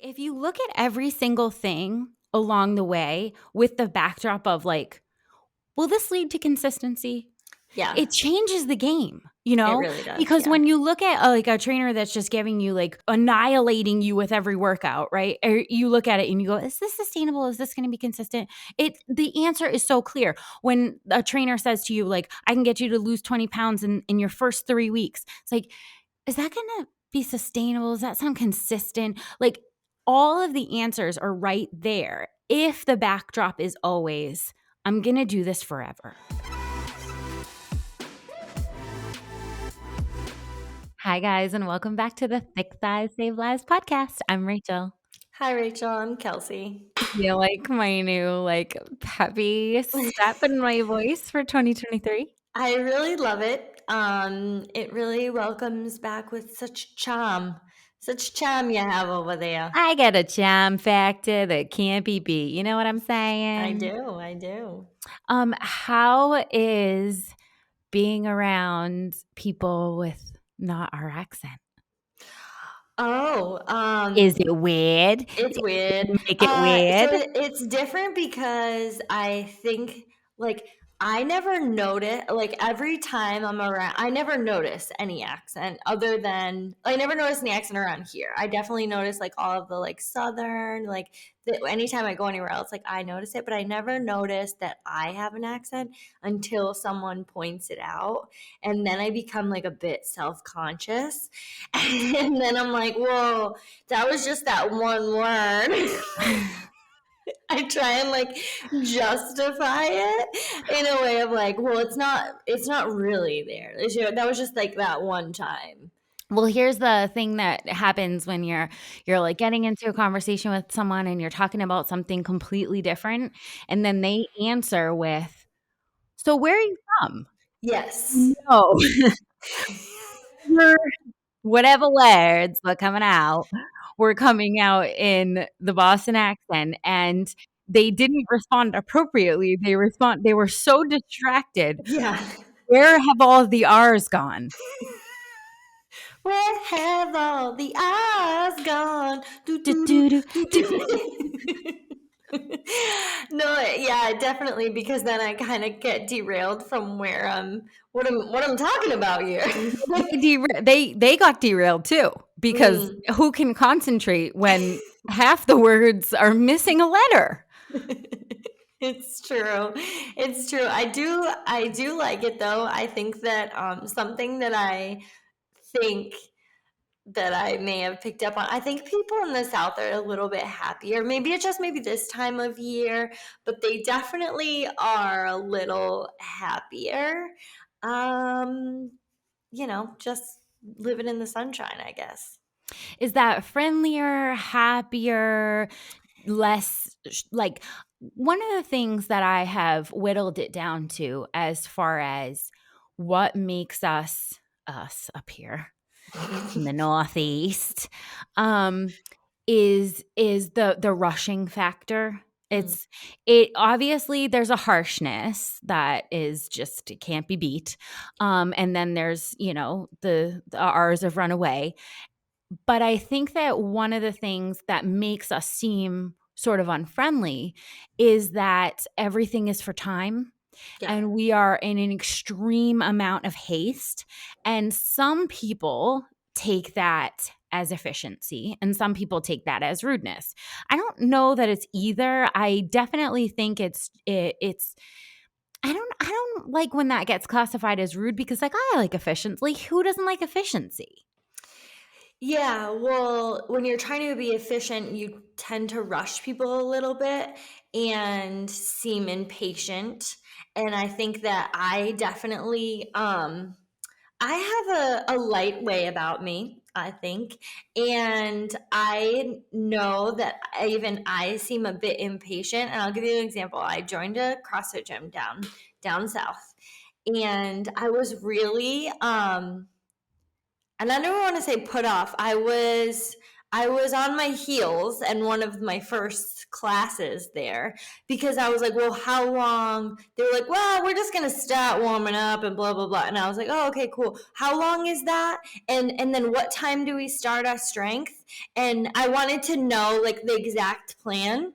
If you look at every single thing along the way with the backdrop of like, will this lead to consistency? Yeah. It changes the game, It really does. because yeah. when you look at a trainer that's just giving you like annihilating you with every workout, right? Or you look at it and you go, is this sustainable? Is this going to be consistent? The answer is so clear. When a trainer says to you, like, I can get you to lose 20 pounds in your first 3 weeks. It's like, is that going to be sustainable? Does that sound consistent? Like, all of the answers are right there if the backdrop is always, I'm going to do this forever. Hi, guys, and welcome back to the Thick Thighs Save Lives podcast. I'm Rachel. Hi, Rachel. I'm Kelsea. You like my new, peppy step in my voice for 2023? I really love it. It really welcomes back with such charm. Such charm you have over there. I get a charm factor that can't be beat. You know what I'm saying? I do. How is being around people with not our accent? Is it weird? It's weird. Make it weird? So it's different because I think, I never notice, every time I'm around, I never notice any accent other than, I never notice any accent around here. I definitely notice, all of the, Southern, anytime I go anywhere else, I notice it, but I never notice that I have an accent until someone points it out. And then I become, a bit self-conscious. And then I'm like, whoa, that was just that one word. I try and justify it in a way of well, it's not really there. That was just that one time. Well, here's the thing that happens when you're getting into a conversation with someone and you're talking about something completely different, and then they answer with, so where are you from? Yes. No. Whatever words were coming out in the Boston accent, and they didn't respond appropriately. They were so distracted. Yeah. Where have all the R's gone? Where have all the R's gone? No, yeah, definitely, because then I kind of get derailed from where what I'm talking about here. They got derailed too, because who can concentrate when half the words are missing a letter? It's true. I do like it though. I think that something that I think that I may have picked up on. I think people in the South are a little bit happier. Maybe it's just this time of year, but they definitely are a little happier. Just living in the sunshine, I guess. Is that friendlier, happier, less one of the things that I have whittled it down to as far as what makes us up here in the Northeast is the rushing factor. It obviously there's a harshness that is just, it can't be beat. And then there's, the R's of runaway. But I think that one of the things that makes us seem sort of unfriendly is that everything is for time. Yeah. And we are in an extreme amount of haste. And some people take that as efficiency, and some people take that as rudeness. I don't know that it's either. I definitely think it's I don't like when that gets classified as rude, because I like efficiency. Who doesn't like efficiency? Yeah, well, when you're trying to be efficient, you tend to rush people a little bit and seem impatient. And I think that I definitely I have a light way about me, I think. And I know that even I seem a bit impatient. And I'll give you an example. I joined a CrossFit gym down south. And I was really and I never want to say put off. I I was on my heels and one of my first classes there because I was like, well, how long? They were like, well, we're just gonna start warming up and blah blah blah. And I was like, oh, okay, cool. How long is that? And then what time do we start our strength? And I wanted to know like the exact plan.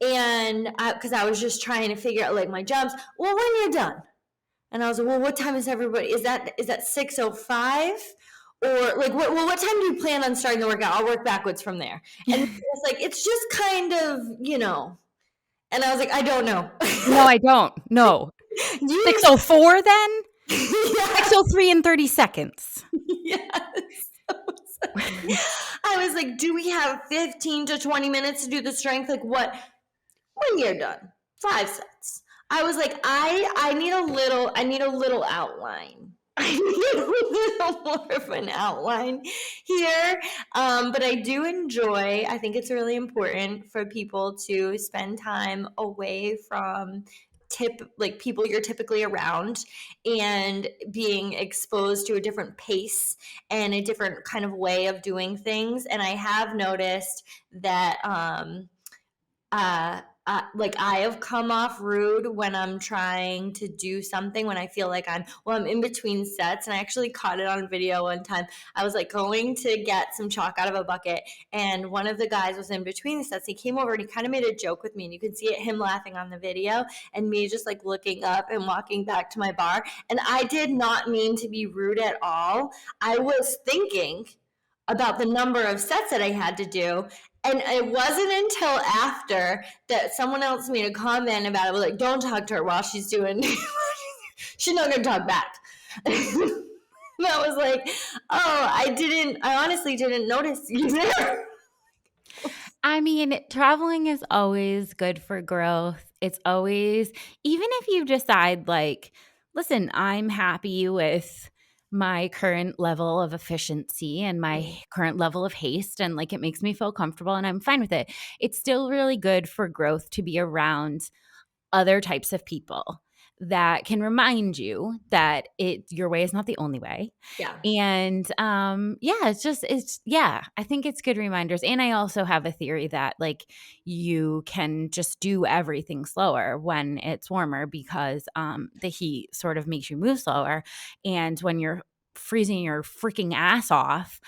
And because I was just trying to figure out like my jumps. Well, when you're done. And I was like, well, what time is everybody? Is that 6:05? Or like what time do you plan on starting the workout? I'll work backwards from there. And it's like it's just kind of, And I was like, I don't know. No, I don't. No. 6:04 then? Yeah. 6:03 and 30 seconds. Yes. I was like, do we have 15 to 20 minutes to do the strength? Like what? When you're done, 5 sets. I was like, I need a little outline. I need a little more of an outline here. But I do enjoy, I think it's really important for people to spend time away from people you're typically around and being exposed to a different pace and a different kind of way of doing things. And I have noticed that like I have come off rude when I'm trying to do something when I feel like I'm in between sets. And I actually caught it on video one time. I was like going to get some chalk out of a bucket and one of the guys was in between sets. He came over and he kind of made a joke with me and you could see it, him laughing on the video and me just like looking up and walking back to my bar. And I did not mean to be rude at all. I was thinking about the number of sets that I had to do. And it wasn't until after that someone else made a comment about it. I was like, don't talk to her while she's doing she's not going to talk back. And I was like, oh, I honestly didn't notice you there. I mean, traveling is always good for growth. It's always, even if you decide like, listen, I'm happy with my current level of efficiency and my current level of haste and like it makes me feel comfortable and I'm fine with it. It's still really good for growth to be around other types of people that can remind you that your way is not the only way. Yeah. And I think it's good reminders. And I also have a theory that like you can just do everything slower when it's warmer because the heat sort of makes you move slower. And when you're freezing your freaking ass off,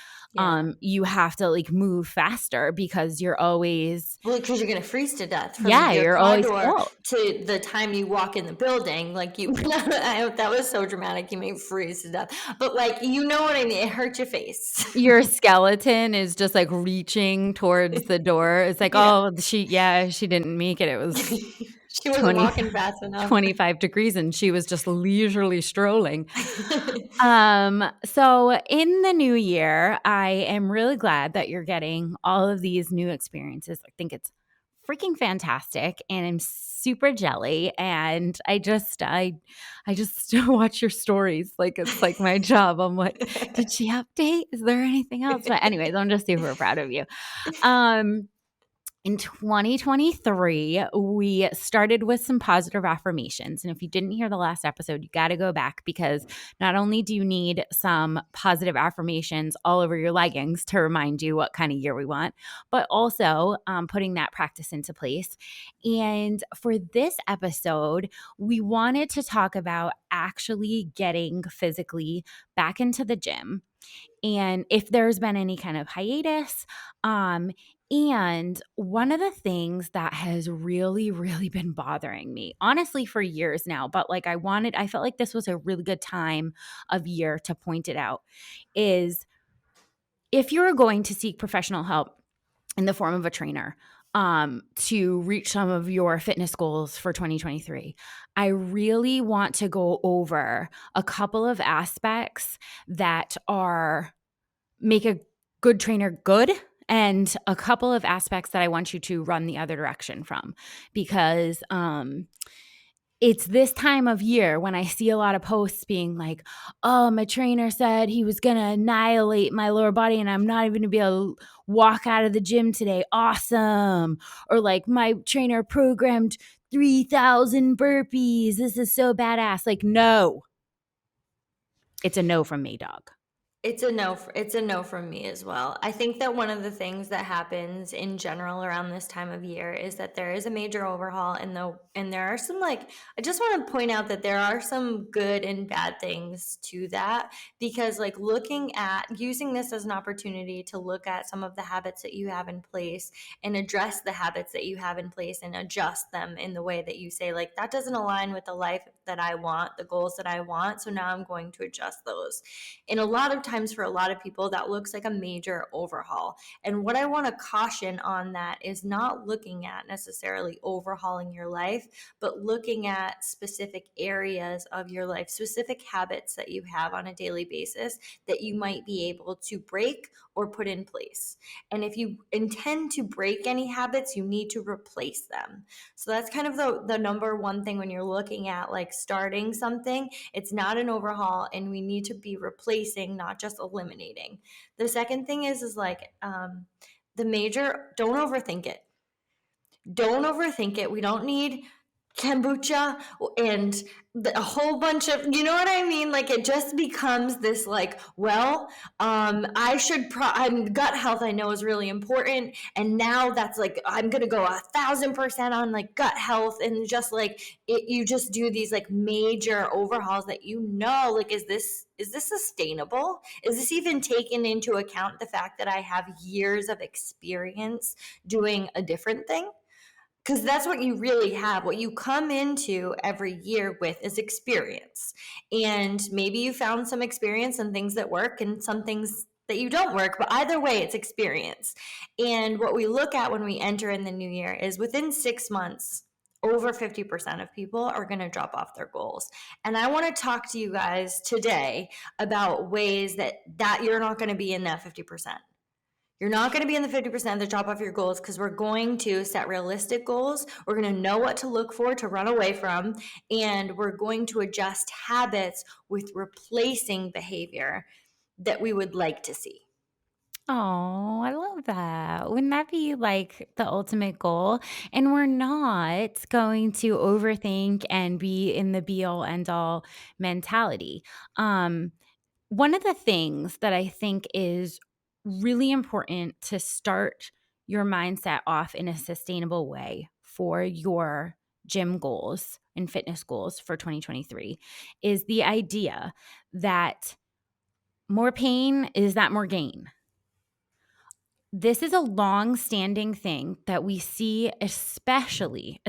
you have to like move faster because you're always because you're gonna freeze to death from you're always door to the time you walk in the building. Like that was so dramatic. You may freeze to death, but like you know what I mean. It hurts your face. Your skeleton is just like reaching towards the door. It's like she didn't make it. It was she wasn't walking fast enough. 25 degrees and she was just leisurely strolling. So in the new year, I am really glad that you're getting all of these new experiences. I think it's freaking fantastic and I'm super jelly and I just watch your stories like it's like my job. I'm like, did she update? Is there anything else? But anyways, I'm just super proud of you. In 2023, we started with some positive affirmations. And if you didn't hear the last episode, you got to go back because not only do you need some positive affirmations all over your leggings to remind you what kind of year we want, but also putting that practice into place. And for this episode, we wanted to talk about actually getting physically back into the gym. And if there's been any kind of hiatus, and one of the things that has really, really been bothering me, honestly, for years now, but like I felt like this was a really good time of year to point it out, is if you're going to seek professional help in the form of a trainer to reach some of your fitness goals for 2023, I really want to go over a couple of aspects that make a good trainer good and a couple of aspects that I want you to run the other direction from because it's this time of year when I see a lot of posts being like, oh, my trainer said he was going to annihilate my lower body and I'm not even going to be able to walk out of the gym today. Awesome. Or like my trainer programmed 3,000 burpees. This is so badass. Like, no. It's a no from me, dog. It's a no from me as well. I think that one of the things that happens in general around this time of year is that there is a major overhaul, and there are some, like, I just want to point out that there are some good and bad things to that, because like looking at using this as an opportunity to look at some of the habits that you have in place and address the habits that you have in place and adjust them in the way that you say, like, that doesn't align with the life that I want, the goals that I want, so now I'm going to adjust those. And a lot of times for a lot of people, that looks like a major overhaul. And what I want to caution on that is not looking at necessarily overhauling your life, but looking at specific areas of your life, specific habits that you have on a daily basis that you might be able to break or put in place. And if you intend to break any habits, you need to replace them. So that's kind of the number one thing when you're looking at like starting something. It's not an overhaul, and we need to be replacing, not just eliminating. The second thing is like the major, don't overthink it. Don't overthink it. We don't need kombucha and a whole bunch of, you know what I mean? Like it just becomes this like, well, I'm gut health, I know is really important. And now that's like, I'm going to go 1,000% on like gut health. And just like you just do these like major overhauls that, like, is this sustainable? Is this even taken into account the fact that I have years of experience doing a different thing? Because that's what you really have. What you come into every year with is experience. And maybe you found some experience and things that work and some things that you don't work, but either way, it's experience. And what we look at when we enter in the new year is within 6 months, over 50% of people are going to drop off their goals. And I want to talk to you guys today about ways that you're not going to be in that 50%. You're not going to be in the 50% that drop off your goals, because we're going to set realistic goals. We're going to know what to look for to run away from, and we're going to adjust habits with replacing behavior that we would like to see. Oh, I love that. Wouldn't that be like the ultimate goal? And we're not going to overthink and be in the be all end all mentality. Um, One of the things that I think is really important to start your mindset off in a sustainable way for your gym goals and fitness goals for 2023 is the idea that more pain is that more gain. This is a long-standing thing that we see, especially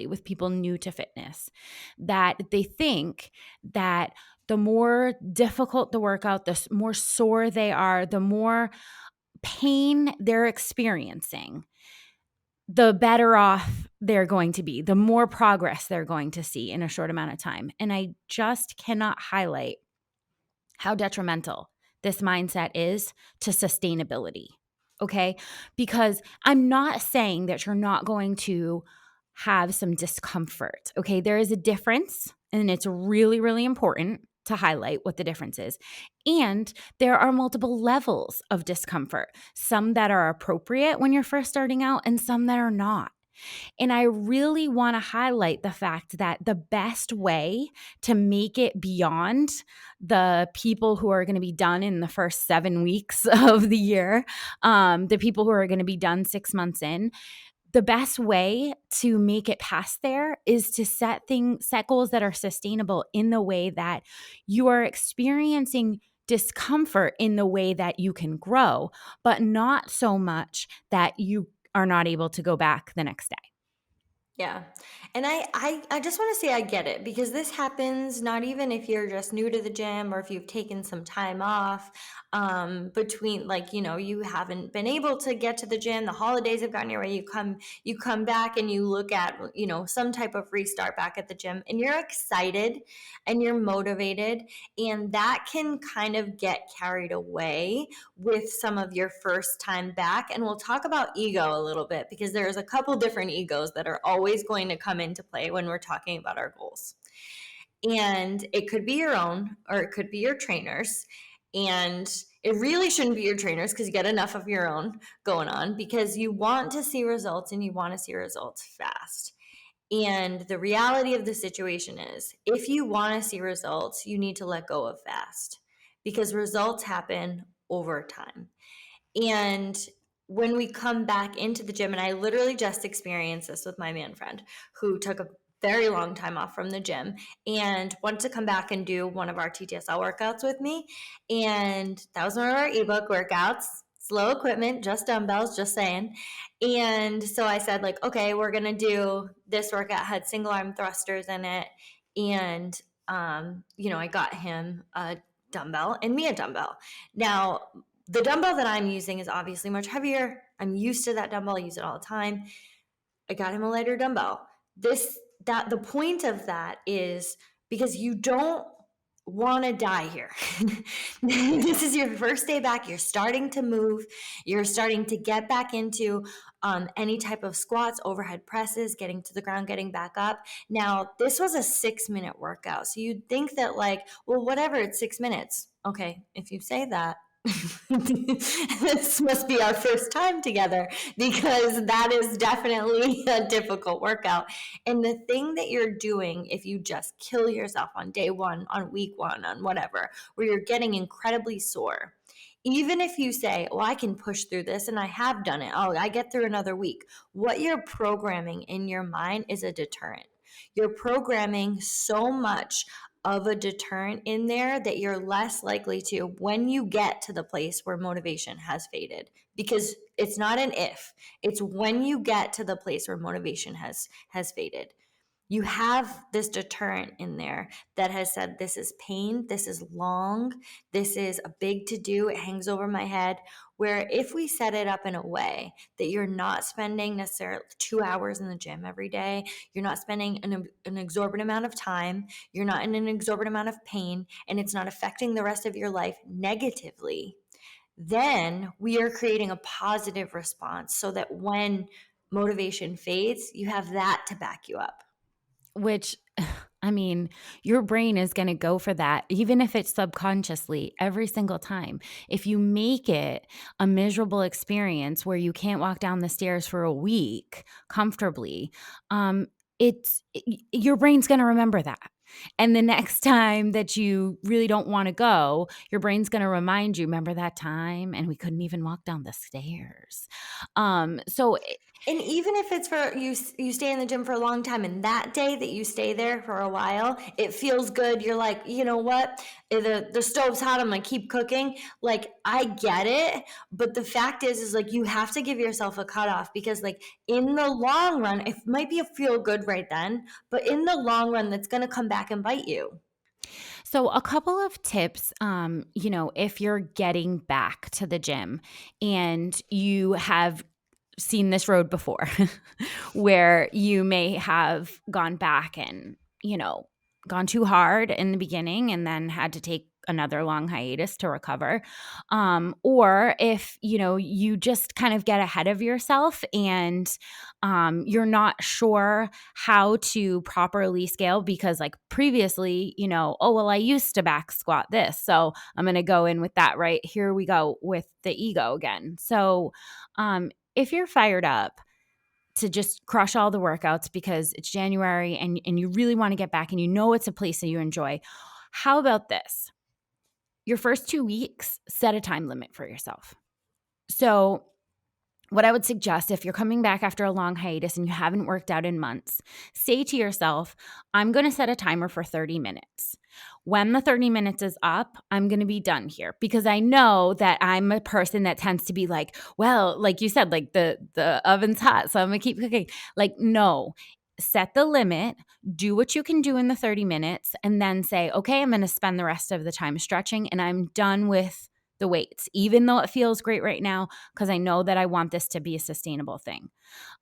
with people new to fitness, that they think that the more difficult the workout, the more sore they are, the more pain they're experiencing, the better off they're going to be, the more progress they're going to see in a short amount of time. And I just cannot highlight how detrimental this mindset is to sustainability. Okay? Because I'm not saying that you're not going to have some discomfort. Okay? There is a difference, and it's really, really important to highlight what the difference is. And there are multiple levels of discomfort, some that are appropriate when you're first starting out and some that are not. And I really want to highlight the fact that the best way to make it beyond the people who are going to be done in the first 7 weeks of the year, the people who are going to be done 6 months in, the best way to make it past there is to set goals that are sustainable in the way that you are experiencing discomfort in the way that you can grow, but not so much that you are not able to go back the next day. Yeah. And I just want to say I get it, because this happens not even if you're just new to the gym or if you've taken some time off between, like, you haven't been able to get to the gym, the holidays have gotten your way, you come back and you look at, some type of restart back at the gym, and you're excited and you're motivated, and that can kind of get carried away with some of your first time back. And we'll talk about ego a little bit, because there's a couple different egos that are always going to come into play when we're talking about our goals. And it could be your own, or it could be your trainer's. And it really shouldn't be your trainer's, because you get enough of your own going on, because you want to see results, and you want to see results fast. And the reality of the situation is, if you want to see results, you need to let go of fast. because results happen over time. And when we come back into the gym, and I literally just experienced this with my man friend who took a very long time off from the gym and wanted to come back and do one of our TTSL workouts with me. And that was one of our ebook workouts, slow equipment, just dumbbells, just saying. And so I said, like, okay, we're going to do this workout, had single arm thrusters in it. And, I got him a dumbbell and me a dumbbell. Now, the dumbbell that I'm using is obviously much heavier. I'm used to that dumbbell. I use it all the time. I got him a lighter dumbbell. The point of that is because you don't want to die here. This is your first day back. You're starting to move. You're starting to get back into any type of squats, overhead presses, getting to the ground, getting back up. Now, this was a 6-minute workout. So you'd think that like, well, whatever, it's 6 minutes. Okay, if you say that, this must be our first time together because that is definitely a difficult workout. And the thing that you're doing, if you just kill yourself on day one, on week one, on whatever, where you're getting incredibly sore, even if you say, well, I can push through this and I have done it, I get through another week, what you're programming in your mind is a deterrent. You're programming so much of a deterrent in there that you're less likely to when you get to the place where motivation has faded, because it's not an if, it's when you get to the place where motivation has faded. You have this deterrent in there that has said, this is pain, this is long, this is a big to do, it hangs over my head. Where if we set it up in a way that you're not spending necessarily 2 hours in the gym every day, you're not spending an exorbitant amount of time, you're not in an exorbitant amount of pain, and it's not affecting the rest of your life negatively, then we are creating a positive response so that when motivation fades, you have that to back you up. Which, I mean, your brain is going to go for that, even if it's subconsciously, every single time. If you make it a miserable experience where you can't walk down the stairs for a week comfortably, your brain's going to remember that. And the next time that you really don't want to go, your brain's going to remind you, remember that time? And we couldn't even walk down the stairs. And even if it's for you stay in the gym for a long time, and that day that you stay there for a while, it feels good. You're like, you know what? The stove's hot. I'm going to keep cooking. Like, I get it. But the fact is like, you have to give yourself a cutoff, because like in the long run, it might be a feel good right then, but in the long run, that's going to come back and bite you. So a couple of tips, if you're getting back to the gym and you have seen this road before where you may have gone back and, gone too hard in the beginning and then had to take another long hiatus to recover. Or if, you just kind of get ahead of yourself and you're not sure how to properly scale because like previously, I used to back squat this, so I'm going to go in with that, right? Here we go with the ego again. So if you're fired up to just crush all the workouts because it's January and you really want to get back and it's a place that you enjoy, how about this? Your first 2 weeks, set a time limit for yourself. So what I would suggest, if you're coming back after a long hiatus and you haven't worked out in months, say to yourself, I'm going to set a timer for 30 minutes. When the 30 minutes is up, I'm going to be done here, because I know that I'm a person that tends to be like, well, like you said, like the oven's hot, so I'm going to keep cooking. Like, no. Set the limit, do what you can do in the 30 minutes, and then say, okay, I'm going to spend the rest of the time stretching and I'm done with the weights, even though it feels great right now, because I know that I want this to be a sustainable thing.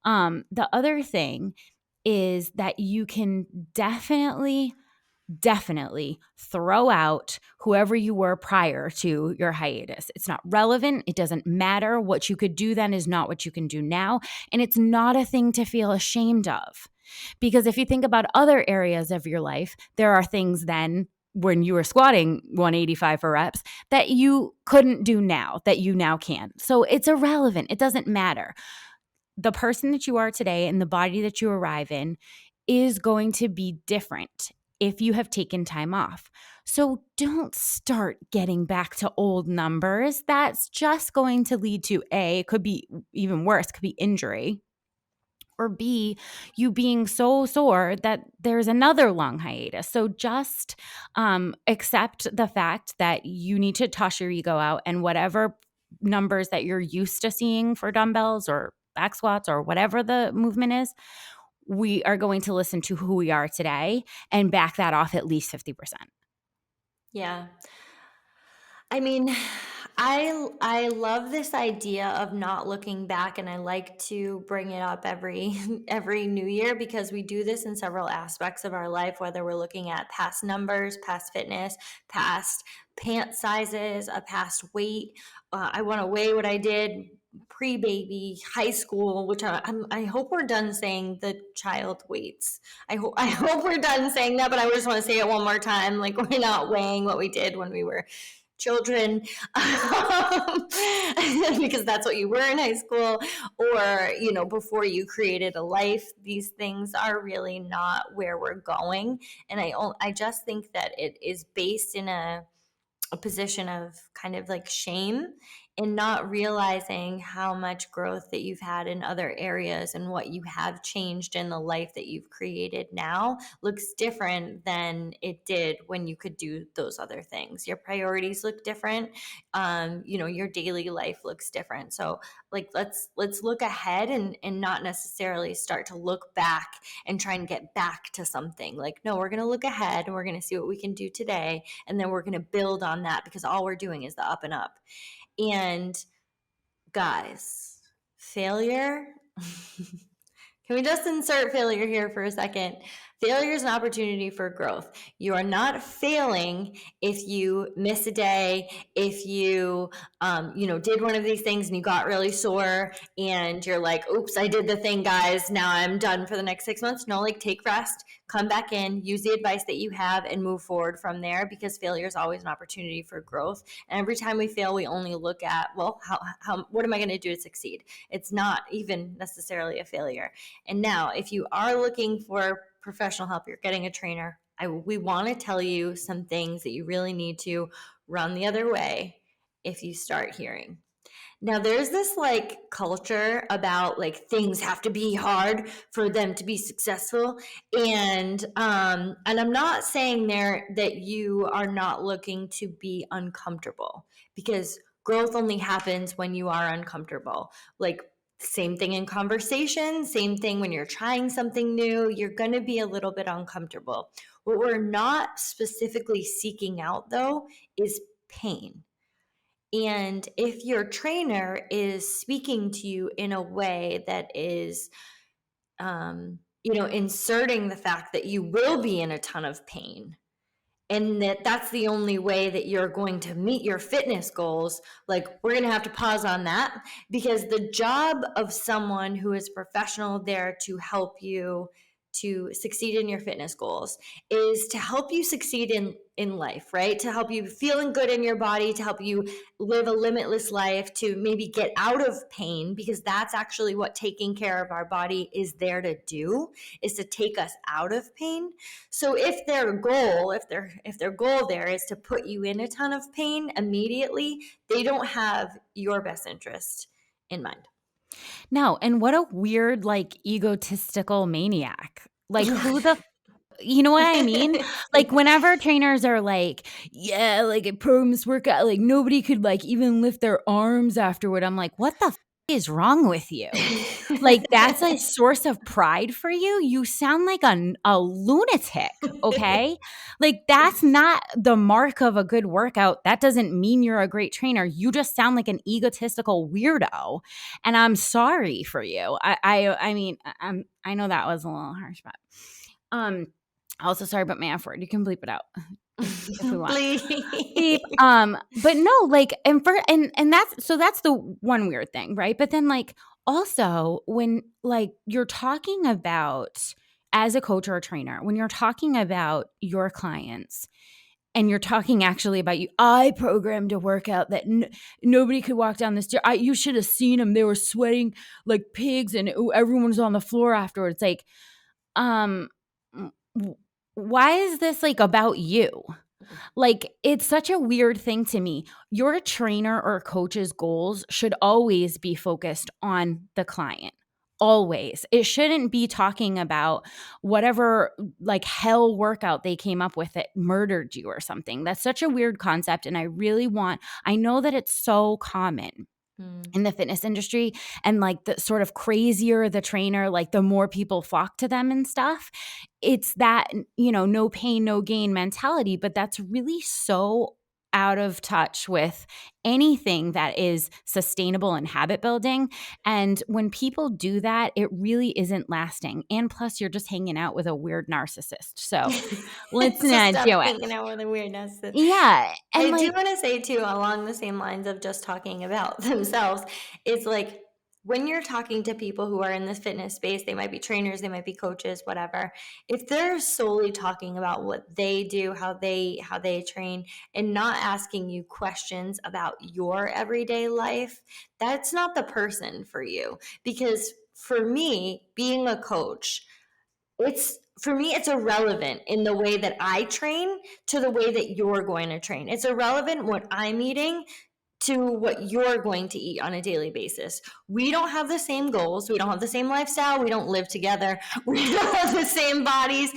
The other thing is that you can definitely throw out whoever you were prior to your hiatus. It's not relevant. It doesn't matter. What you could do then is not what you can do now. And it's not a thing to feel ashamed of. Because if you think about other areas of your life, there are things then when you were squatting 185 for reps that you couldn't do now that you now can. So it's irrelevant. It doesn't matter. The person that you are today and the body that you arrive in is going to be different. if you have taken time off. So don't start getting back to old numbers. That's just going to lead to A, it could be even worse, could be injury, or B, you being so sore that there's another long hiatus. So just accept the fact that you need to toss your ego out, and whatever numbers that you're used to seeing for dumbbells or back squats or whatever the movement is, we are going to listen to who we are today and back that off at least 50%. Yeah. I mean, I love this idea of not looking back, and I like to bring it up every new year, because we do this in several aspects of our life, whether we're looking at past numbers, past fitness, past pant sizes, a past weight. I want to weigh what I did pre-baby, high school, which I hope we're done saying the child weights. I hope we're done saying that, but I just want to say it one more time. Like, we're not weighing what we did when we were children, because that's what you were in high school, or before you created a life. These things are really not where we're going, and I just think that it is based in a position of kind of like shame, and not realizing how much growth that you've had in other areas, and what you have changed in the life that you've created now looks different than it did when you could do those other things. Your priorities look different. Your daily life looks different. So like, let's look ahead, and not necessarily start to look back and try and get back to something. Like, no, we're going to look ahead, and we're going to see what we can do today, and then we're going to build on that, because all we're doing is the up and up. And guys, failure, can we just insert failure here for a second? Failure is an opportunity for growth. You are not failing if you miss a day, if you, did one of these things and you got really sore and you're like, oops, I did the thing, guys. Now I'm done for the next 6 months. No, like, take rest, come back in, use the advice that you have, and move forward from there, because failure is always an opportunity for growth. And every time we fail, we only look at, well, what am I going to do to succeed? It's not even necessarily a failure. And now, if you are looking for professional help, you're getting a trainer, we want to tell you some things that you really need to run the other way if you start hearing. Now, there's this like culture about like things have to be hard for them to be successful, and I'm not saying there that you are not looking to be uncomfortable, because growth only happens when you are uncomfortable. Like, same thing in conversation, same thing when you're trying something new, you're going to be a little bit uncomfortable. What we're not specifically seeking out, though, is pain. And if your trainer is speaking to you in a way that is, inserting the fact that you will be in a ton of pain, and that's the only way that you're going to meet your fitness goals, like, we're going to have to pause on that, because the job of someone who is professional there to help you to succeed in your fitness goals is to help you succeed in life, right? To help you feeling good in your body, to help you live a limitless life, to maybe get out of pain, because that's actually what taking care of our body is there to do, is to take us out of pain. So if their goal there is to put you in a ton of pain immediately, they don't have your best interest in mind. No, and what a weird, like, egotistical maniac. Like, who the you know what I mean? Like, whenever trainers are like, yeah, like, a program's workout, like, nobody could, like, even lift their arms afterward. I'm like, what the is wrong with you? Like, that's a source of pride for you? You sound like a lunatic, okay? Like, that's not the mark of a good workout. That doesn't mean you're a great trainer. You just sound like an egotistical weirdo, and I'm sorry for you. I mean, I know that was a little harsh, but also sorry about my F word. You can bleep it out if we want. Beep. But no, like, and that's the one weird thing, right? But then, like, also when, like, you're talking about, as a coach or a trainer, when you're talking about your clients, and you're talking actually about you, I programmed a workout that nobody could walk down the stair. You should have seen them. They were sweating like pigs, and everyone was on the floor afterwards. Like, why is this like about you? Like, it's such a weird thing to me. Your trainer or coach's goals should always be focused on the client. Always. It shouldn't be talking about whatever like hell workout they came up with that murdered you or something. That's such a weird concept. And I know that it's so common in the fitness industry, and like the sort of crazier the trainer, like the more people flock to them and stuff. It's that, no pain, no gain mentality, but that's really so out of touch with anything that is sustainable and habit building. And when people do that, it really isn't lasting. And plus, you're just hanging out with a weird narcissist. So let's So not stop do it. hanging out with a weirdness. Yeah. And I do like, want to say too, along the same lines of just talking about themselves, it's like when you're talking to people who are in this fitness space, they might be trainers, they might be coaches, whatever. If they're solely talking about what they do, how they train, and not asking you questions about your everyday life, that's not the person for you. Because for me, being a coach, it's irrelevant in the way that I train to the way that you're going to train. It's irrelevant what I'm eating to what you're going to eat on a daily basis. We don't have the same goals. We don't have the same lifestyle. We don't live together. We don't have the same bodies.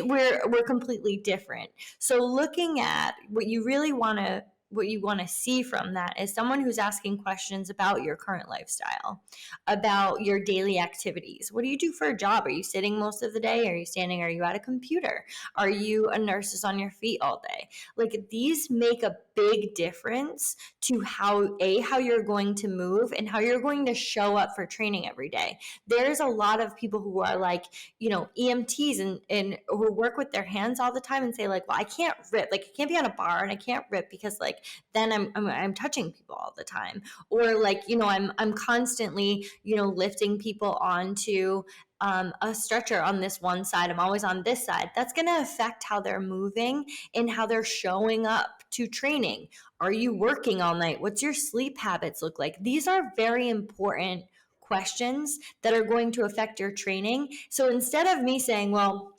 We're completely different. So looking at what you want to see from that is someone who's asking questions about your current lifestyle, about your daily activities. What do you do for a job? Are you sitting most of the day? Are you standing? Are you at a computer? Are you a nurse who's on your feet all day? Like, these make a big difference to how you're going to move and how you're going to show up for training every day. There's a lot of people who are like, EMTs and who work with their hands all the time and say like, well, I can't rip, like I can't be on a bar and I can't rip because like then I'm touching people all the time, or like I'm constantly lifting people onto a stretcher on this one side. I'm always on this side. That's going to affect how they're moving and how they're showing up to training. Are you working all night? What's your sleep habits look like? These are very important questions that are going to affect your training. So instead of me saying, well,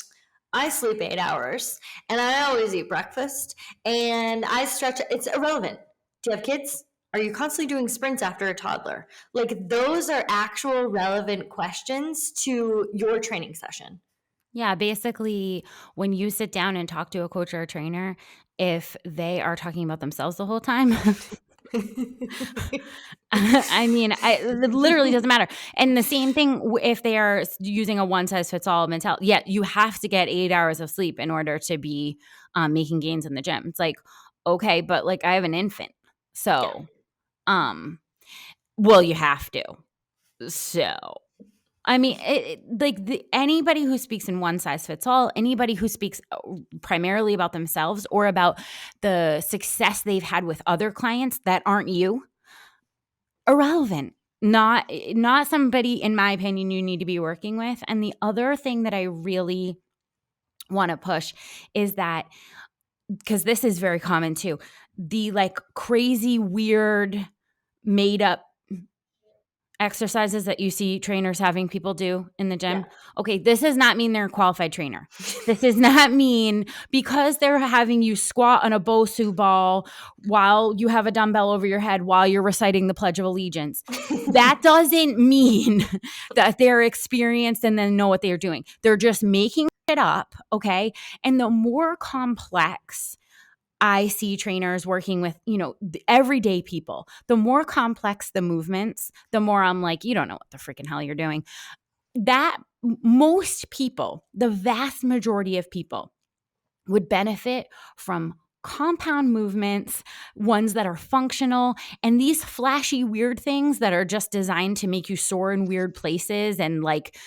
I sleep 8 hours and I always eat breakfast and I stretch, it's irrelevant. Do you have kids? Are you constantly doing sprints after a toddler? Like, those are actual relevant questions to your training session. yeah, basically, when you sit down and talk to a coach or a trainer, if they are talking about themselves the whole time, I mean, it literally doesn't matter. And the same thing if they are using a one size fits all mentality. Yeah, you have to get 8 hours of sleep in order to be making gains in the gym. It's like, okay, but like I have an infant, Yeah. so well, you have to. So I mean, anybody who speaks in one size fits all, anybody who speaks primarily about themselves or about the success they've had with other clients that aren't you, irrelevant. Not somebody, in my opinion, you need to be working with. And the other thing that I really want to push is that, because this is very common too, the like crazy, weird, made up exercises that you see trainers having people do in the gym. Yeah. Okay, this does not mean they're a qualified trainer. This does not mean because they're having you squat on a Bosu ball while you have a dumbbell over your head while you're reciting the Pledge of Allegiance. That doesn't mean that they're experienced and then know what they're doing. They're just making it up, okay? And the more complex I see trainers working with, the everyday people, the more complex the movements, the more I'm like, you don't know what the freaking hell you're doing. That most people, the vast majority of people, would benefit from compound movements, ones that are functional, and these flashy weird things that are just designed to make you soar in weird places and like,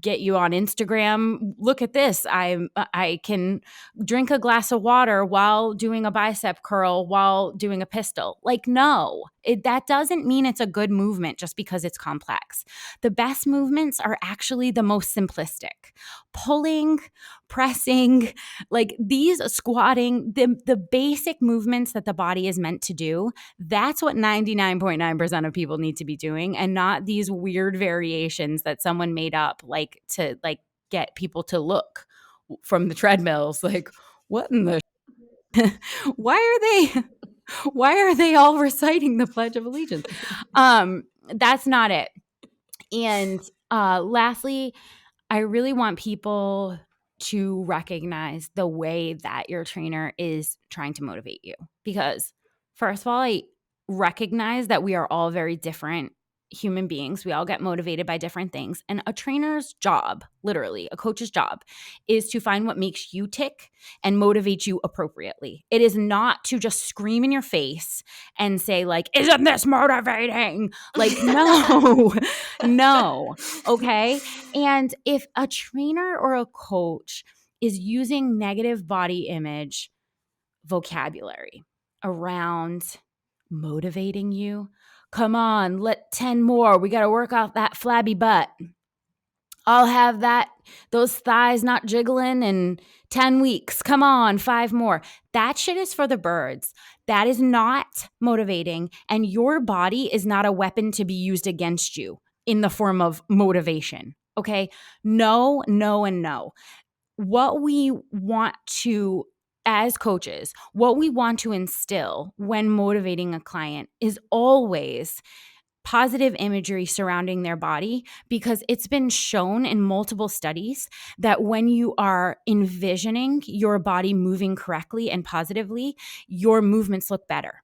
get you on Instagram. Look at this. I can drink a glass of water while doing a bicep curl while doing a pistol. Like, no, that doesn't mean it's a good movement just because it's complex. The best movements are actually the most simplistic. Pulling, pressing, like these squatting, the basic movements that the body is meant to do. That's what 99.9% of people need to be doing, and not these weird variations that someone made up like to like get people to look from the treadmills, like, what in the why are they all reciting the Pledge of Allegiance? That's not it. And lastly, I really want people to recognize the way that your trainer is trying to motivate you. Because first of all, I recognize that we are all very different human beings. We all get motivated by different things. And a trainer's job, literally a coach's job, is to find what makes you tick and motivate you appropriately. It is not to just scream in your face and say, like, isn't this motivating? Like, no, no. Okay. And if a trainer or a coach is using negative body image vocabulary around motivating you, come on, let 10 more. We got to work off that flabby butt. I'll have those thighs not jiggling in 10 weeks. Come on, 5 more. That shit is for the birds. That is not motivating. And your body is not a weapon to be used against you in the form of motivation. Okay? No, no, and no. What we want to, as coaches, what we want to instill when motivating a client is always positive imagery surrounding their body, because it's been shown in multiple studies that when you are envisioning your body moving correctly and positively, your movements look better.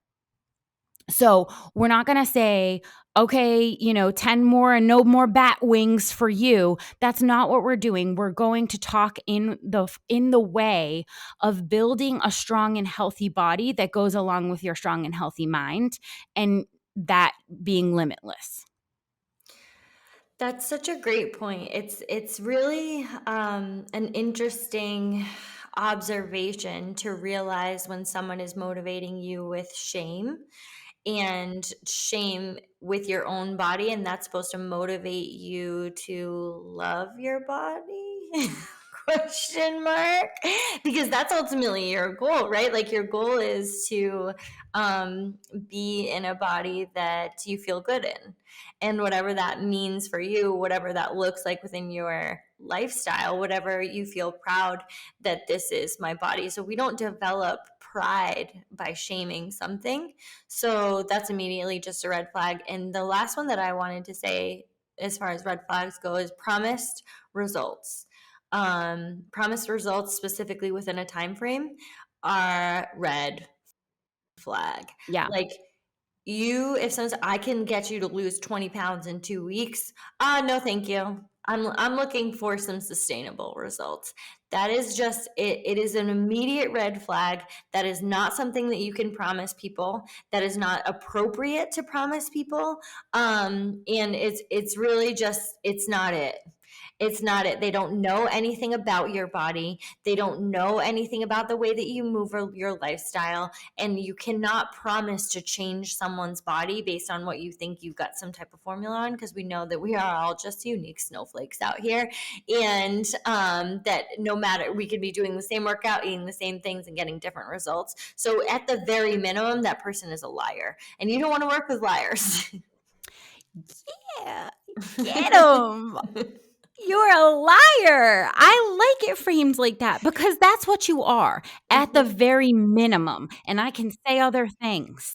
So we're not going to say, okay, 10 more and no more bat wings for you. That's not what we're doing. We're going to talk in the way of building a strong and healthy body that goes along with your strong and healthy mind, and that being limitless. That's such a great point. It's really an interesting observation to realize when someone is motivating you with shame, and shame with your own body, and that's supposed to motivate you to love your body. Question mark, because that's ultimately your goal, right? Like, your goal is to be in a body that you feel good in, and whatever that means for you, whatever that looks like within your lifestyle, whatever you feel proud that this is my body. So we don't develop pride by shaming something. So that's immediately just a red flag. And the last one that I wanted to say, as far as red flags go, is promised results. Promised results, specifically within a time frame, are red flag. Yeah. Like, if someone says, I can get you to lose 20 pounds in 2 weeks, no, thank you. I'm looking for some sustainable results. That is just it. It is an immediate red flag. That is not something that you can promise people. That is not appropriate to promise people. And it's really just, it's not it. It's not it. They don't know anything about your body. They don't know anything about the way that you move or your lifestyle. And you cannot promise to change someone's body based on what you think you've got some type of formula on, because we know that we are all just unique snowflakes out here. And that no matter, we could be doing the same workout, eating the same things, and getting different results. So at the very minimum, that person is a liar. And you don't want to work with liars. Yeah. Get them. You're a liar. I like it framed like that, because that's what you are at the very minimum. And I can say other things,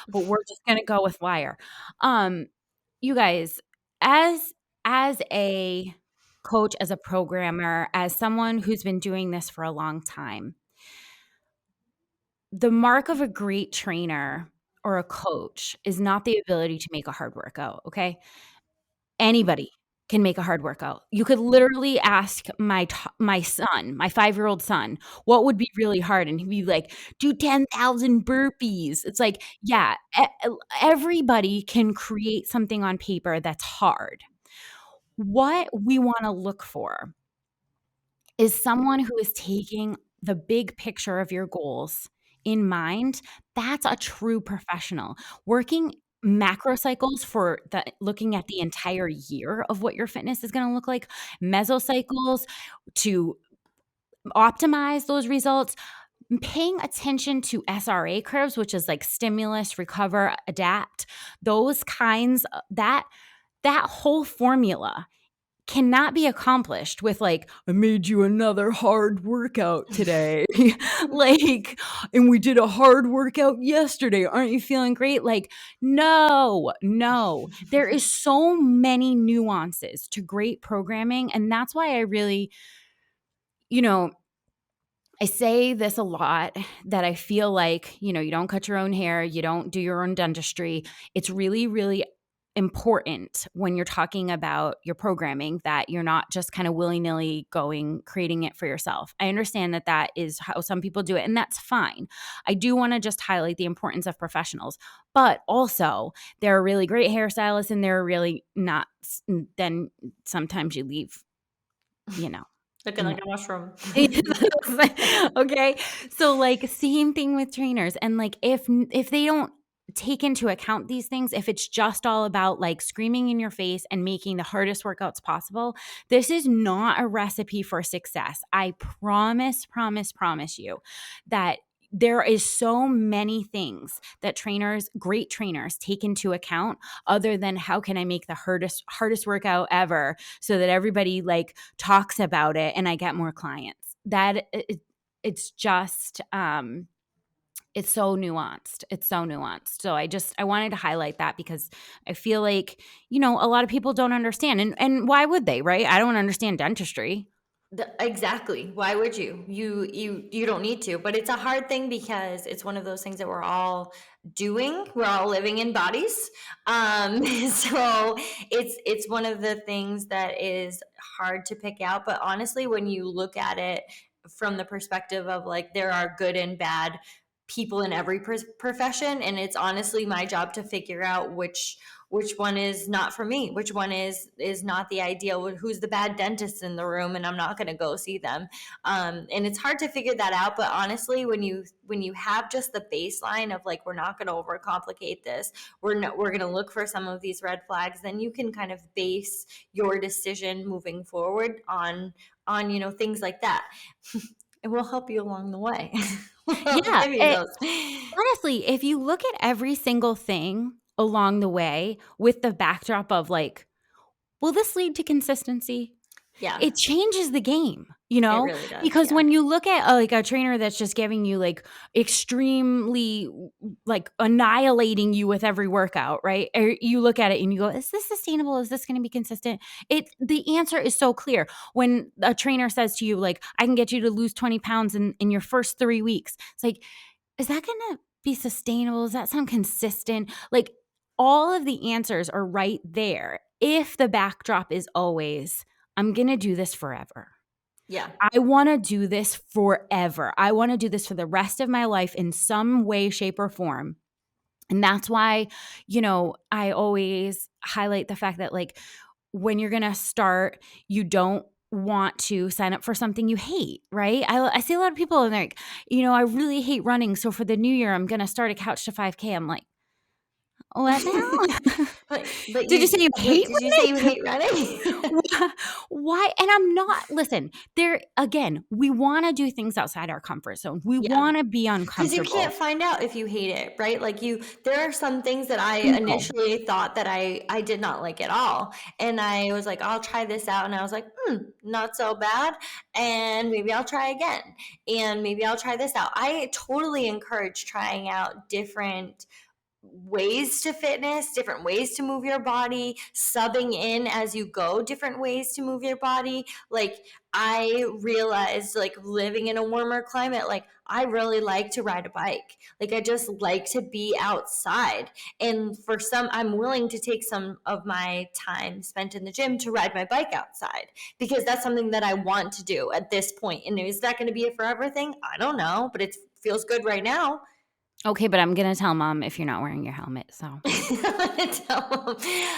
but we're just going to go with liar. You guys, as a coach, as a programmer, as someone who's been doing this for a long time, the mark of a great trainer or a coach is not the ability to make a hard workout, okay? Anybody can make a hard workout. You could literally ask my son, my 5-year-old son, what would be really hard, and he'd be like, do 10,000 burpees. It's like, yeah, everybody can create something on paper that's hard. What we want to look for is someone who is taking the big picture of your goals in mind. That's a true professional. Working macro cycles for looking at the entire year of what your fitness is going to look like, mesocycles to optimize those results, paying attention to SRA curves, which is like stimulus, recover, adapt, those kinds, that whole formula cannot be accomplished with like, I made you another hard workout today. Like, and we did a hard workout yesterday. Aren't you feeling great? Like, no. There is so many nuances to great programming. And that's why I really, I say this a lot, that I feel like, you don't cut your own hair, you don't do your own dentistry. It's really, really important when you're talking about your programming that you're not just kind of willy-nilly creating it for yourself. I understand that that is how some people do it, and that's fine. I do want to just highlight the importance of professionals, but also there are really great hairstylists and there are really not. Then sometimes you leave, Looking like a mushroom. Okay. So like same thing with trainers. And like if they don't take into account these things, if it's just all about like screaming in your face and making the hardest workouts possible, this is not a recipe for success. I promise you that there is so many things that great trainers take into account other than how can I make the hardest workout ever so that everybody like talks about it and I get more clients. It's just it's so nuanced. So I wanted to highlight that because I feel like, a lot of people don't understand, and why would they, right? I don't understand dentistry. Exactly. Why would you? You don't need to, but it's a hard thing because it's one of those things that we're all doing. We're all living in bodies. So it's one of the things that is hard to pick out. But honestly, when you look at it from the perspective of like there are good and bad people in every profession, and it's honestly my job to figure out which one is not for me, which one is not the ideal, who's the bad dentist in the room, and I'm not going to go see them. And it's hard to figure that out, but honestly, when you have just the baseline of like, we're not going to overcomplicate this, we're going to look for some of these red flags, then you can kind of base your decision moving forward on things like that. It will help you along the way. Yeah. Give you those. Honestly, if you look at every single thing along the way with the backdrop of like, will this lead to consistency? Yeah. It changes the game, It really does. because Yeah. when you look at like a trainer that's just giving you like extremely like annihilating you with every workout, right? Or you look at it and you go, is this sustainable? Is this going to be consistent? The answer is so clear. When a trainer says to you, like, I can get you to lose 20 pounds in your first 3 weeks. It's like, is that going to be sustainable? Does that sound consistent? Like all of the answers are right there. If the backdrop is always, I'm going to do this forever. Yeah. I want to do this forever. I want to do this for the rest of my life in some way, shape, or form. And that's why, I always highlight the fact that like when you're going to start, you don't want to sign up for something you hate, right? I see a lot of people and they're like, I really hate running. So for the new year, I'm going to start a couch to 5K. I'm like, what now? But Did you say you hate did you say you running? hate running? Why? And I'm not, listen, we want to do things outside our comfort zone. We Yeah. want to be Because you can't uncomfortable. find out if you hate it, right? Like there are some things that I No. initially thought that I did not like at all. And I was like, I'll try this out. And I was like, not so bad. And maybe I'll try again. And maybe I'll try this out. I totally encourage trying out different ways to fitness, different ways to move your body, subbing in as you go, different ways to move your body. Like I realized like living in a warmer climate, like I really like to ride a bike. Like I just like to be outside. And for some, I'm willing to take some of my time spent in the gym to ride my bike outside because that's something that I want to do at this point. And is that going to be a forever thing? I don't know, but it feels good right now. Okay, but I'm going to tell mom if you're not wearing your helmet. So I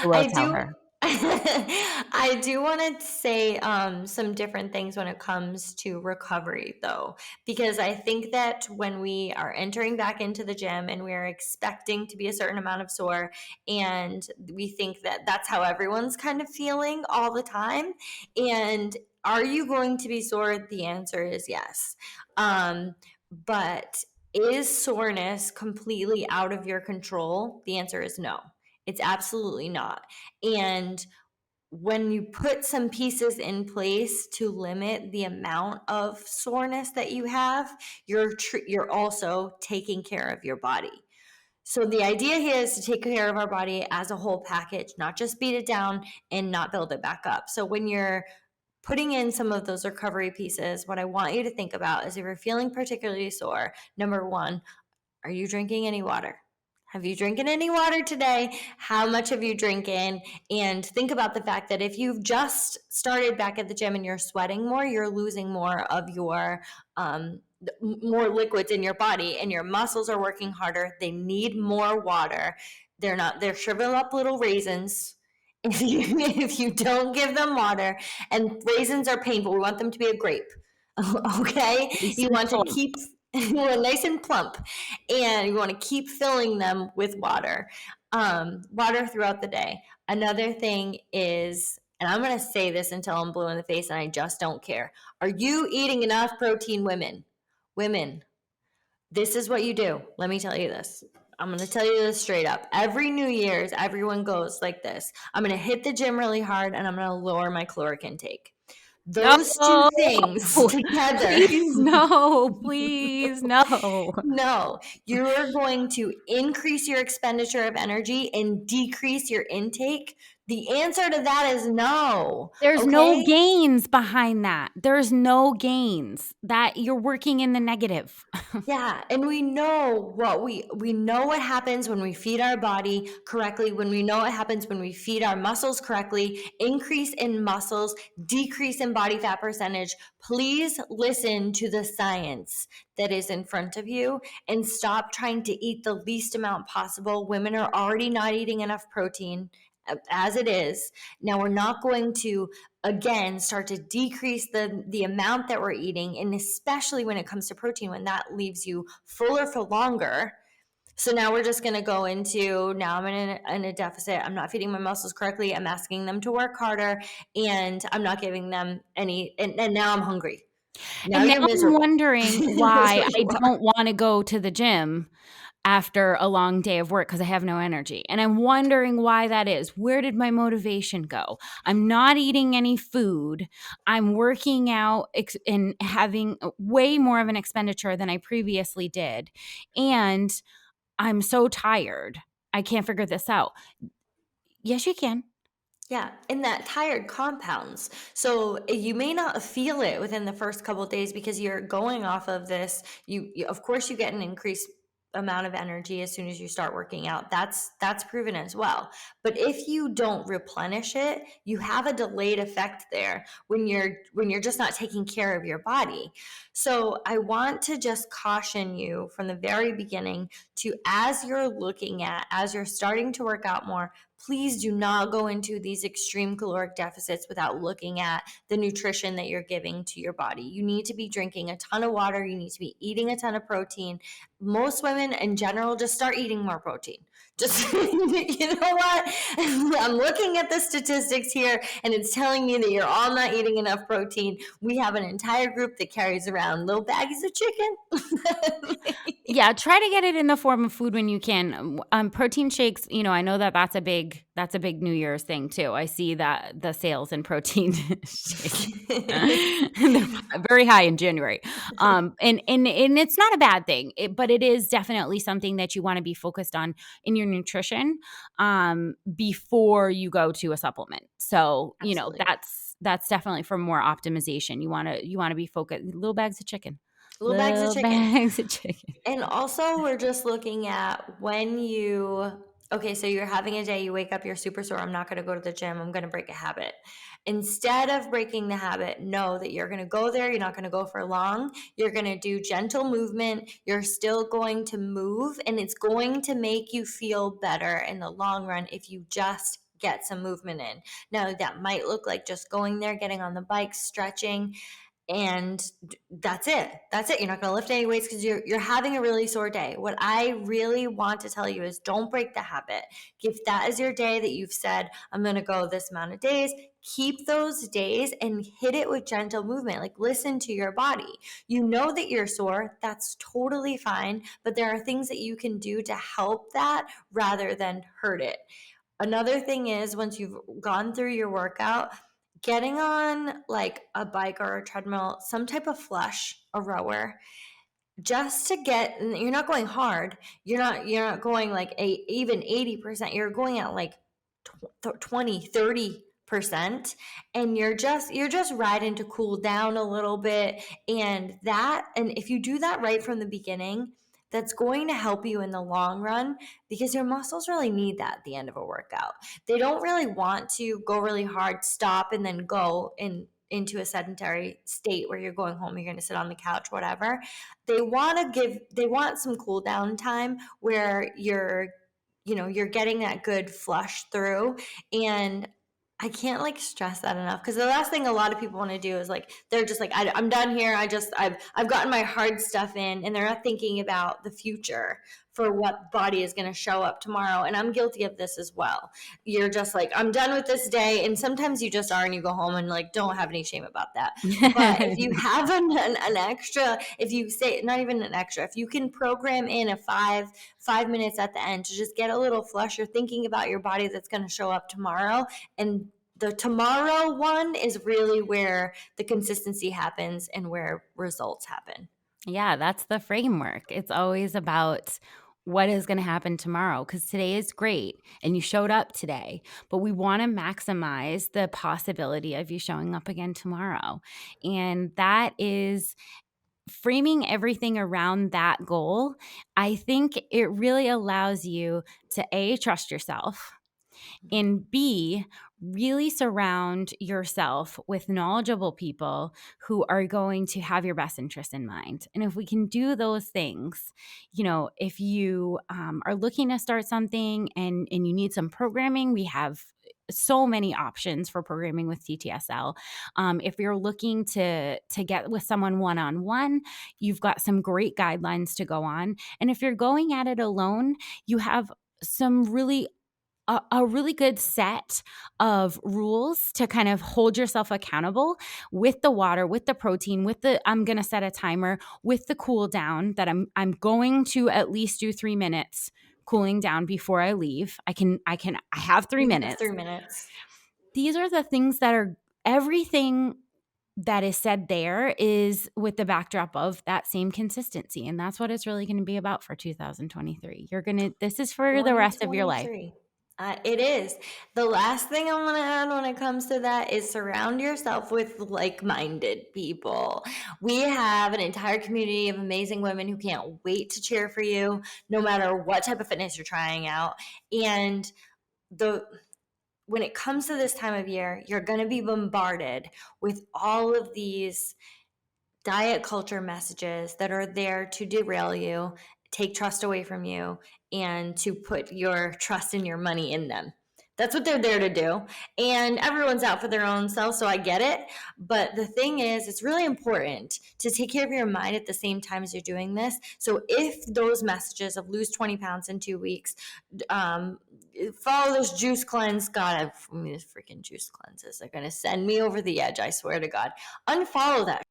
will I tell do. her. I do want to say some different things when it comes to recovery, though, because I think that when we are entering back into the gym and we are expecting to be a certain amount of sore, and we think that that's how everyone's kind of feeling all the time, and are you going to be sore? The answer is yes. But is soreness completely out of your control? The answer is no. It's absolutely not. And when you put some pieces in place to limit the amount of soreness that you have, you're also taking care of your body. So the idea here is to take care of our body as a whole package, not just beat it down and not build it back up. So when you're putting in some of those recovery pieces, what I want you to think about is if you're feeling particularly sore, number one, are you drinking any water? Have you drinking any water today? How much have you drinking? And think about the fact that if you've just started back at the gym and you're sweating more, you're losing more of your more liquids in your body, and your muscles are working harder. They need more water. They're shriveling up little raisins if you don't give them water. And raisins are painful. We want them to be a grape. Okay? Nice You and want to plump. keep nice and plump, and you want to keep filling them with water. Water throughout the day. Another thing is, and I'm going to say this until I'm blue in the face and I just don't care. Are you eating enough protein, women? Women, this is what you do. Let me tell you this. I'm going to tell you this straight up. Every New Year's, everyone goes like this. I'm going to hit the gym really hard and I'm going to lower my caloric intake. Those two No, things together. please, no, please, no. No, you're going to increase your expenditure of energy and decrease your intake. The answer to that is no. There's no Okay? gains behind that. There's no gains. That you're working in the negative. Yeah, and we know what happens when we feed our body correctly, when we know what happens when we feed our muscles correctly, increase in muscles, decrease in body fat percentage. Please listen to the science that is in front of you and stop trying to eat the least amount possible. Women are already not eating enough protein as it is. Now we're not going to again start to decrease the amount that we're eating, and especially when it comes to protein, when that leaves you fuller for longer. So now we're just going to go into, now I'm in a deficit. I'm not feeding my muscles correctly. I'm asking them to work harder, and I'm not giving them any, and now I'm hungry. Now And now you're I'm miserable. wondering That's why what I you are. don't want to go to the gym after a long day of work because I have no energy. And I'm wondering why that is. Where did my motivation go? I'm not eating any food. I'm working out and having way more of an expenditure than I previously did. And I'm so tired. I can't figure this out. Yes, you can. Yeah, and that tired compounds. So you may not feel it within the first couple of days because you're going off of this. Of course you get an increased amount of energy as soon as you start working out. That's proven as well. But if you don't replenish it, you have a delayed effect there when you're just not taking care of your body. So I want to just caution you from the very beginning to, as you're starting to work out more, please do not go into these extreme caloric deficits without looking at the nutrition that you're giving to your body. You need to be drinking a ton of water. You need to be eating a ton of protein. Most women in general just start eating more protein. Just, you know what? I'm looking at the statistics here and it's telling me that you're all not eating enough protein. We have an entire group that carries around little baggies of chicken. Yeah, try to get it in the form of food when you can. Protein shakes, I know that that's a big New Year's thing too. I see that the sales in protein shakes they're very high in January. And it's not a bad thing, but it is definitely something that you want to be focused on in your nutrition before you go to a supplement. So, Absolutely. that's definitely for more optimization. You want to be focused. Little bags of chicken. Little bags of Little chicken. bags of chicken. And also, we're just looking at okay, so you're having a day, you wake up, you're super sore. I'm not going to go to the gym. I'm going to break a habit. Instead of breaking the habit, know that you're going to go there. You're not going to go for long. You're going to do gentle movement. You're still going to move, and it's going to make you feel better in the long run if you just get some movement in. Now, that might look like just going there, getting on the bike, stretching, and that's it. You're not going to lift any weights because you're having a really sore day. What I really want to tell you is don't break the habit. If that is your day that you've said, I'm going to go this amount of days, keep those days and hit it with gentle movement. Like, listen to your body. You know that you're sore. That's totally fine. But there are things that you can do to help that rather than hurt it. Another thing is, once you've gone through your workout, getting on like a bike or a treadmill, some type of flush, a rower, just to get, you're not going hard. You're not going like even 80%. You're going at like 20, 30%, and you're just riding to cool down a little bit. And if you do that right from the beginning, that's going to help you in the long run, because your muscles really need that at the end of a workout. They don't really want to go really hard, stop, and then go into a sedentary state where you're going home, you're going to sit on the couch, whatever. They want some cool down time where you're getting that good flush through. And I can't like stress that enough, because the last thing a lot of people want to do is like, they're just like, I'm done here. I've gotten my hard stuff in, and they're not thinking about the future for what body is going to show up tomorrow. And I'm guilty of this as well. You're just like, I'm done with this day. And sometimes you just are, and you go home and like, don't have any shame about that. But if you have an extra, if you say, not even an extra, if you can program in a 5 minutes at the end to just get a little flush, you're thinking about your body that's going to show up tomorrow. And the tomorrow one is really where the consistency happens and where results happen. Yeah, that's the framework. It's always about what is going to happen tomorrow, because today is great and you showed up today, but we want to maximize the possibility of you showing up again tomorrow. And that is framing everything around that goal. I think it really allows you to A, trust yourself, and B, really surround yourself with knowledgeable people who are going to have your best interest in mind. And if we can do those things, if you are looking to start something and you need some programming, we have so many options for programming with TTSL. If you're looking to get with someone one-on-one, you've got some great guidelines to go on. And if you're going at it alone, you have some really a really good set of rules to kind of hold yourself accountable with the water, with the protein, I'm going to set a timer, with the cool down that I'm going to at least do 3 minutes cooling down before I leave. I have 3 minutes. 3 minutes. These are the things that are everything that is said there is with the backdrop of that same consistency. And that's what it's really going to be about for 2023. This is for the rest of your life. It is. The last thing I want to add when it comes to that is surround yourself with like-minded people. We have an entire community of amazing women who can't wait to cheer for you, no matter what type of fitness you're trying out. And when it comes to this time of year, you're going to be bombarded with all of these diet culture messages that are there to derail you, take trust away from you, and to put your trust and your money in them. That's what they're there to do. And everyone's out for their own self, so I get it. But the thing is, it's really important to take care of your mind at the same time as you're doing this. So if those messages of lose 20 pounds in 2 weeks, follow those juice cleanse, God, these freaking juice cleanses are going to send me over the edge, I swear to God. Unfollow that.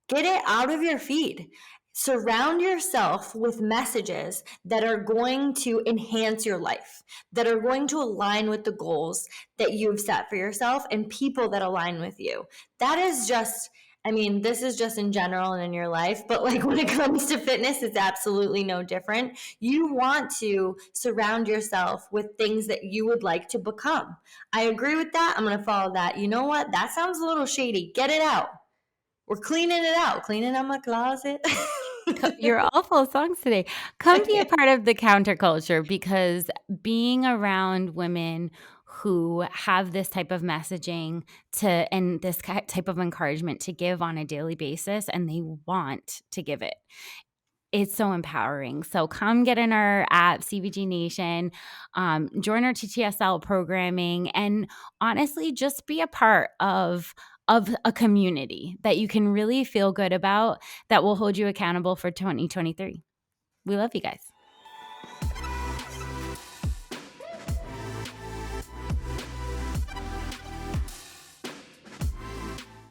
Get it out of your feed. Surround yourself with messages that are going to enhance your life, that are going to align with the goals that you've set for yourself, and people that align with you. That is just, this is just in general and in your life, but like when it comes to fitness, it's absolutely no different. You want to surround yourself with things that you would like to become. I agree with that. I'm going to follow that. You know what? That sounds a little shady. Get it out. We're cleaning it out, cleaning out my closet. You're all full of songs today. Come be a part of the counterculture, because being around women who have this type of messaging and this type of encouragement to give on a daily basis, and they want to give it. It's so empowering. So come get in our app, CVG Nation, join our TTSL programming, and honestly, just be a part of a community that you can really feel good about, that will hold you accountable for 2023. We love you guys.